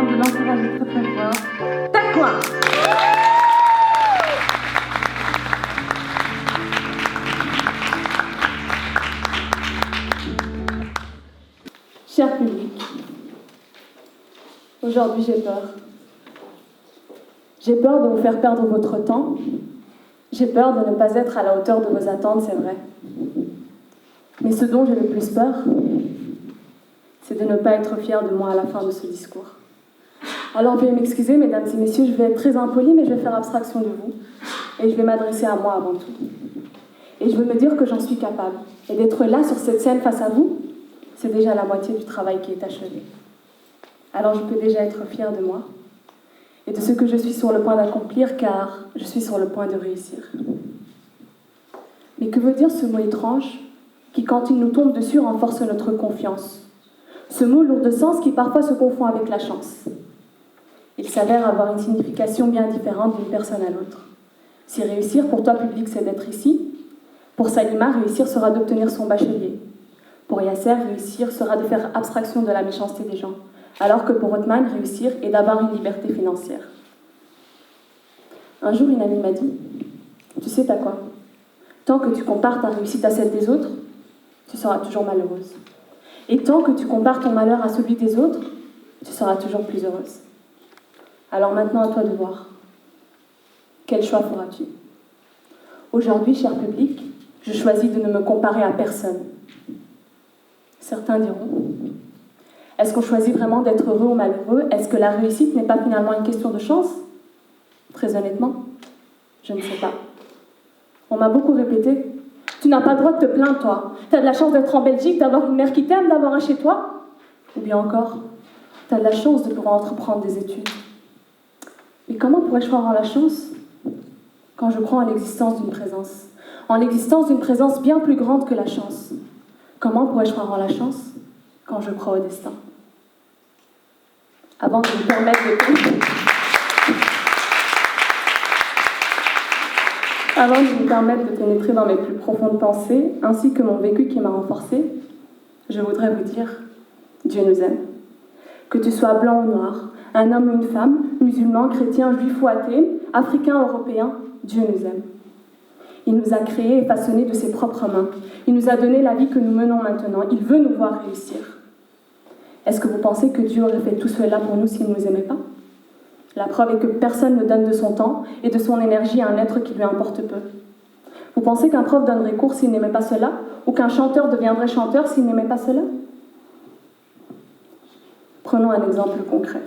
demande de l'encourager très très fort. Takwa! Cher public, aujourd'hui j'ai peur. J'ai peur de vous faire perdre votre temps. J'ai peur de ne pas être à la hauteur de vos attentes, c'est vrai. Mais ce dont j'ai le plus peur, c'est de ne pas être fière de moi à la fin de ce discours. Alors veuillez m'excuser, mesdames et messieurs, je vais être très impolie, mais je vais faire abstraction de vous. Et je vais m'adresser à moi avant tout. Et je veux me dire que j'en suis capable. Et d'être là, sur cette scène, face à vous, c'est déjà la moitié du travail qui est achevé. Alors je peux déjà être fière de moi et de ce que je suis sur le point d'accomplir, car je suis sur le point de réussir. Mais que veut dire ce mot étrange qui, quand il nous tombe dessus, renforce notre confiance? Ce mot lourd de sens qui parfois se confond avec la chance. Il s'avère avoir une signification bien différente d'une personne à l'autre. Si réussir pour toi, public, c'est d'être ici, pour Salima, réussir sera d'obtenir son bachelier. Pour Yasser, réussir sera de faire abstraction de la méchanceté des gens, alors que pour Othman, réussir est d'avoir une liberté financière. Un jour, une amie m'a dit, tu sais, t'as quoi? Tant que tu compares ta réussite à celle des autres, tu seras toujours malheureuse. Et tant que tu compares ton malheur à celui des autres, tu seras toujours plus heureuse. Alors maintenant, à toi de voir. Quel choix feras-tu? Aujourd'hui, cher public, je choisis de ne me comparer à personne. Certains diront, est-ce qu'on choisit vraiment d'être heureux ou malheureux? Est-ce que la réussite n'est pas finalement une question de chance? Très honnêtement, je ne sais pas. On m'a beaucoup répété, tu n'as pas le droit de te plaindre, toi. Tu as de la chance d'être en Belgique, d'avoir une mère qui t'aime, d'avoir un chez toi. Ou bien encore, tu as de la chance de pouvoir entreprendre des études. Mais comment pourrais-je croire en la chance quand je crois en l'existence d'une présence? En l'existence d'une présence bien plus grande que la chance. Comment pourrais-je croire en la chance quand je crois au destin? Avant de vous permettre de pénétrer dans mes plus profondes pensées, ainsi que mon vécu qui m'a renforcée, je voudrais vous dire, Dieu nous aime. Que tu sois blanc ou noir, un homme ou une femme, musulman, chrétien, juif ou athée, africain, européen, Dieu nous aime. Il nous a créés et façonnés de ses propres mains. Il nous a donné la vie que nous menons maintenant. Il veut nous voir réussir. Est-ce que vous pensez que Dieu aurait fait tout cela pour nous s'il ne nous aimait pas? La preuve est que personne ne donne de son temps et de son énergie à un être qui lui importe peu. Vous pensez qu'un prof donnerait cours s'il n'aimait pas cela? Ou qu'un chanteur deviendrait chanteur s'il n'aimait pas cela? Prenons un exemple concret.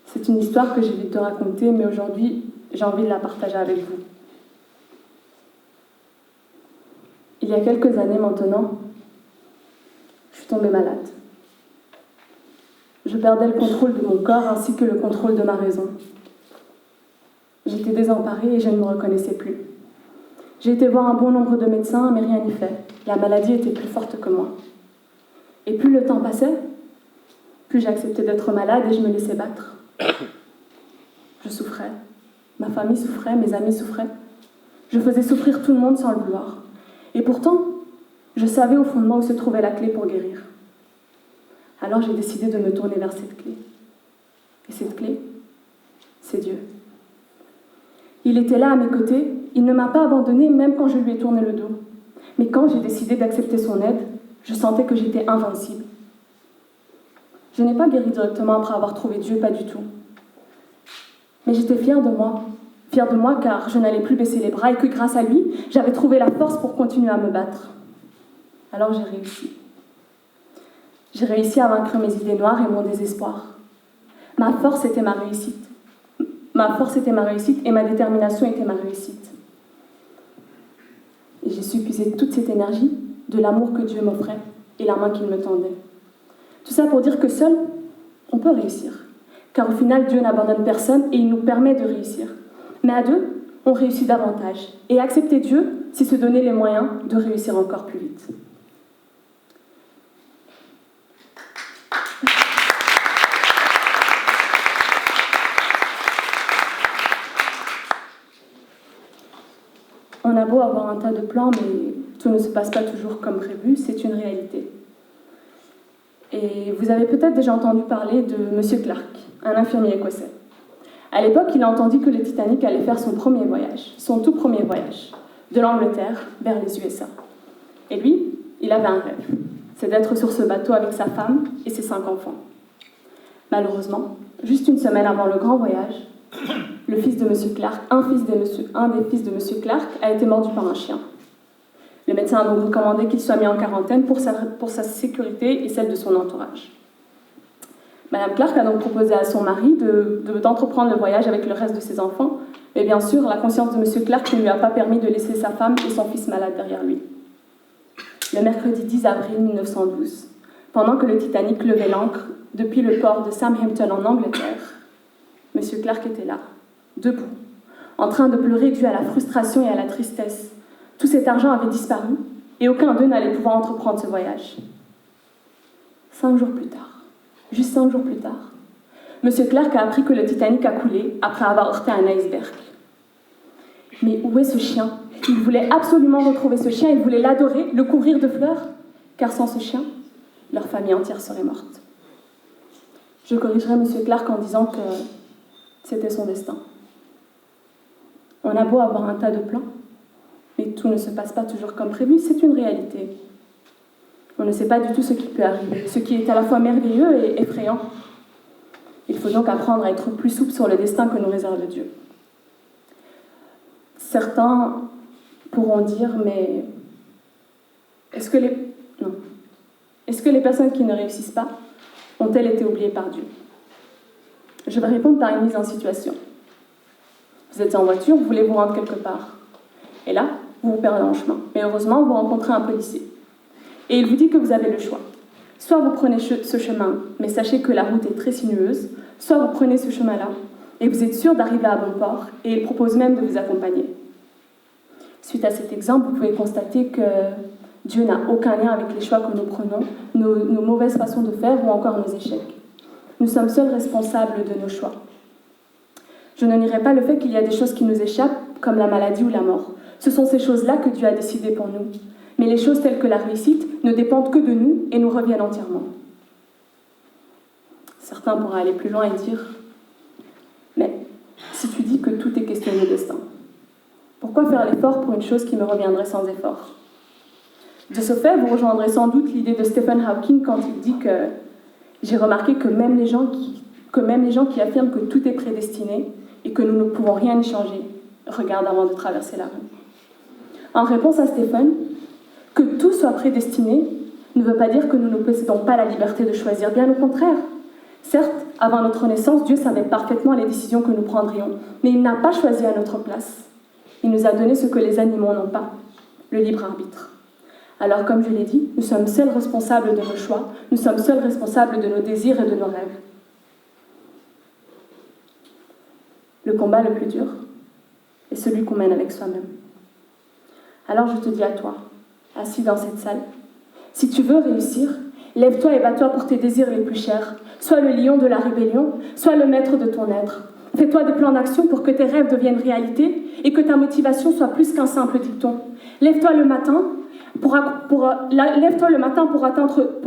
C'est une histoire que j'ai envie de te raconter, mais aujourd'hui, j'ai envie de la partager avec vous. Il y a quelques années maintenant, je suis tombée malade. Je perdais le contrôle de mon corps ainsi que le contrôle de ma raison. J'étais désemparée et je ne me reconnaissais plus. J'ai été voir un bon nombre de médecins, mais rien n'y fait. La maladie était plus forte que moi. Et plus le temps passait, plus j'acceptais d'être malade et je me laissais battre. Je souffrais. Ma famille souffrait, mes amis souffraient. Je faisais souffrir tout le monde sans le vouloir. Et pourtant, je savais au fond de moi où se trouvait la clé pour guérir. Alors j'ai décidé de me tourner vers cette clé. Et cette clé, c'est Dieu. Il était là à mes côtés, il ne m'a pas abandonnée même quand je lui ai tourné le dos. Mais quand j'ai décidé d'accepter son aide, je sentais que j'étais invincible. Je n'ai pas guéri directement après avoir trouvé Dieu, pas du tout. Mais j'étais fière de moi car je n'allais plus baisser les bras et que grâce à lui, j'avais trouvé la force pour continuer à me battre. Alors j'ai réussi. J'ai réussi à vaincre mes idées noires et mon désespoir. Ma force était ma réussite. Ma force était ma réussite et ma détermination était ma réussite. Et j'ai su puiser toute cette énergie de l'amour que Dieu m'offrait et la main qu'il me tendait. Tout ça pour dire que seul, on peut réussir. Car au final, Dieu n'abandonne personne et il nous permet de réussir. Mais à deux, on réussit davantage. Et accepter Dieu, c'est se donner les moyens de réussir encore plus vite. On a beau avoir un tas de plans, mais tout ne se passe pas toujours comme prévu, c'est une réalité. Et vous avez peut-être déjà entendu parler de Monsieur Clark, un infirmier écossais. À l'époque, il a entendu que le Titanic allait faire son premier voyage, son tout premier voyage, de l'Angleterre vers les USA. Et lui, il avait un rêve, c'est d'être sur ce bateau avec sa femme et ses 5 enfants. Malheureusement, juste une semaine avant le grand voyage, le fils de Monsieur Clark, un des fils de Monsieur Clark a été mordu par un chien. Le médecin a donc recommandé qu'il soit mis en quarantaine pour sa sécurité et celle de son entourage. Madame Clark a donc proposé à son mari d'entreprendre le voyage avec le reste de ses enfants, mais bien sûr, la conscience de Monsieur Clark ne lui a pas permis de laisser sa femme et son fils malades derrière lui. Le mercredi 10 avril 1912, pendant que le Titanic levait l'ancre depuis le port de Southampton en Angleterre, Monsieur Clark était là, debout, en train de pleurer dû à la frustration et à la tristesse. Tout cet argent avait disparu et aucun d'eux n'allait pouvoir entreprendre ce voyage. 5 jours plus tard, juste 5 jours plus tard, Monsieur Clark a appris que le Titanic a coulé après avoir heurté un iceberg. Mais où est ce chien? Il voulait absolument retrouver ce chien, il voulait l'adorer, le couvrir de fleurs, car sans ce chien, leur famille entière serait morte. Je corrigerai Monsieur Clark en disant que c'était son destin. On a beau avoir un tas de plans, mais tout ne se passe pas toujours comme prévu, c'est une réalité. On ne sait pas du tout ce qui peut arriver, ce qui est à la fois merveilleux et effrayant. Il faut donc apprendre à être plus souple sur le destin que nous réserve Dieu. Certains pourront dire, mais est-ce que les personnes qui ne réussissent pas ont-elles été oubliées par Dieu? Je vais répondre par une mise en situation. Vous êtes en voiture, vous voulez vous rendre quelque part. Et là, vous vous perdez en chemin. Mais heureusement, vous rencontrez un policier. Et il vous dit que vous avez le choix. Soit vous prenez ce chemin, mais sachez que la route est très sinueuse, soit vous prenez ce chemin-là, et vous êtes sûr d'arriver à bon port, et il propose même de vous accompagner. Suite à cet exemple, vous pouvez constater que Dieu n'a aucun lien avec les choix que nous prenons, nos mauvaises façons de faire ou encore nos échecs. Nous sommes seuls responsables de nos choix. Je ne nierai pas le fait qu'il y a des choses qui nous échappent, comme la maladie ou la mort. Ce sont ces choses-là que Dieu a décidées pour nous. Mais les choses telles que la réussite ne dépendent que de nous et nous reviennent entièrement. Certains pourraient aller plus loin et dire « Mais si tu dis que tout est question de destin, pourquoi faire l'effort pour une chose qui me reviendrait sans effort ?» De ce fait, vous rejoindrez sans doute l'idée de Stephen Hawking quand il dit que « J'ai remarqué que même les gens qui affirment que tout est prédestiné et que nous ne pouvons rien y changer, regardent avant de traverser la rue. » En réponse à Stephen, que tout soit prédestiné ne veut pas dire que nous ne possédons pas la liberté de choisir, bien au contraire. Certes, avant notre naissance, Dieu savait parfaitement les décisions que nous prendrions, mais il n'a pas choisi à notre place. Il nous a donné ce que les animaux n'ont pas, le libre arbitre. Alors, comme je l'ai dit, nous sommes seuls responsables de nos choix, nous sommes seuls responsables de nos désirs et de nos rêves. Le combat le plus dur est celui qu'on mène avec soi-même. Alors je te dis à toi, assis dans cette salle, si tu veux réussir, lève-toi et bats-toi pour tes désirs les plus chers. Sois le lion de la rébellion, sois le maître de ton être. Fais-toi des plans d'action pour que tes rêves deviennent réalité et que ta motivation soit plus qu'un simple dicton. Lève-toi le matin pour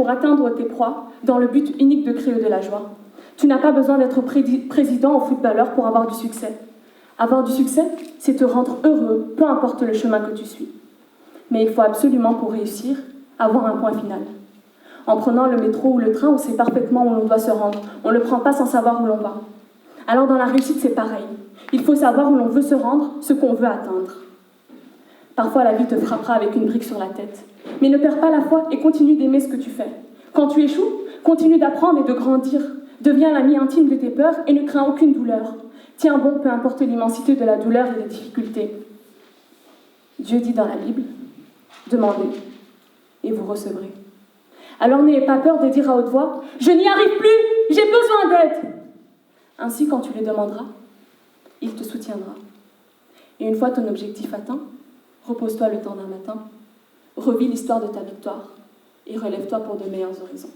atteindre tes proies dans le but unique de créer de la joie. Tu n'as pas besoin d'être président ou footballeur pour avoir du succès. Avoir du succès, c'est te rendre heureux, peu importe le chemin que tu suis. Mais il faut absolument, pour réussir, avoir un point final. En prenant le métro ou le train, on sait parfaitement où l'on doit se rendre. On ne le prend pas sans savoir où l'on va. Alors dans la réussite, c'est pareil. Il faut savoir où l'on veut se rendre, ce qu'on veut atteindre. Parfois, la vie te frappera avec une brique sur la tête. Mais ne perds pas la foi et continue d'aimer ce que tu fais. Quand tu échoues, continue d'apprendre et de grandir. Deviens l'ami intime de tes peurs et ne crains aucune douleur. Tiens bon, peu importe l'immensité de la douleur et des difficultés. Dieu dit dans la Bible, « Demandez, et vous recevrez. » Alors n'ayez pas peur de dire à haute voix, « Je n'y arrive plus, j'ai besoin d'aide !» Ainsi, quand tu lui demanderas, il te soutiendra. Et une fois ton objectif atteint, repose-toi le temps d'un matin, revis l'histoire de ta victoire et relève-toi pour de meilleurs horizons.